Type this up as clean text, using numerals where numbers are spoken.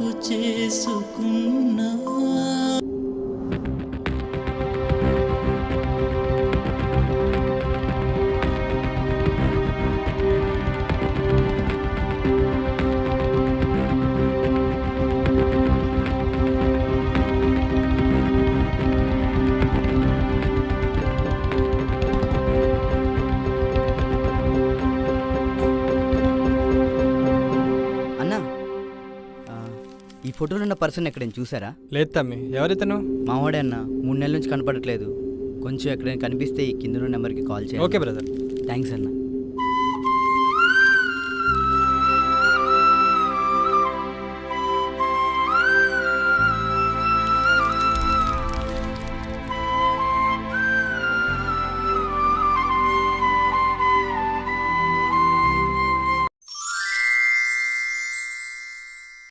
ఎందుకు చేసుకున్నా. ఈ ఫోటోలో ఉన్న పర్సన్ ఎక్కడైనా చూసారా? లేదు తమ్మి. ఎవరితను? మావాడే అన్న, 3 నెలల నుంచి కనపడట్లేదు. కొంచెం ఎక్కడైనా కనిపిస్తే ఈ కింద నెంబర్కి కాల్ చేయండి. Okay brother. థ్యాంక్స్ అన్న.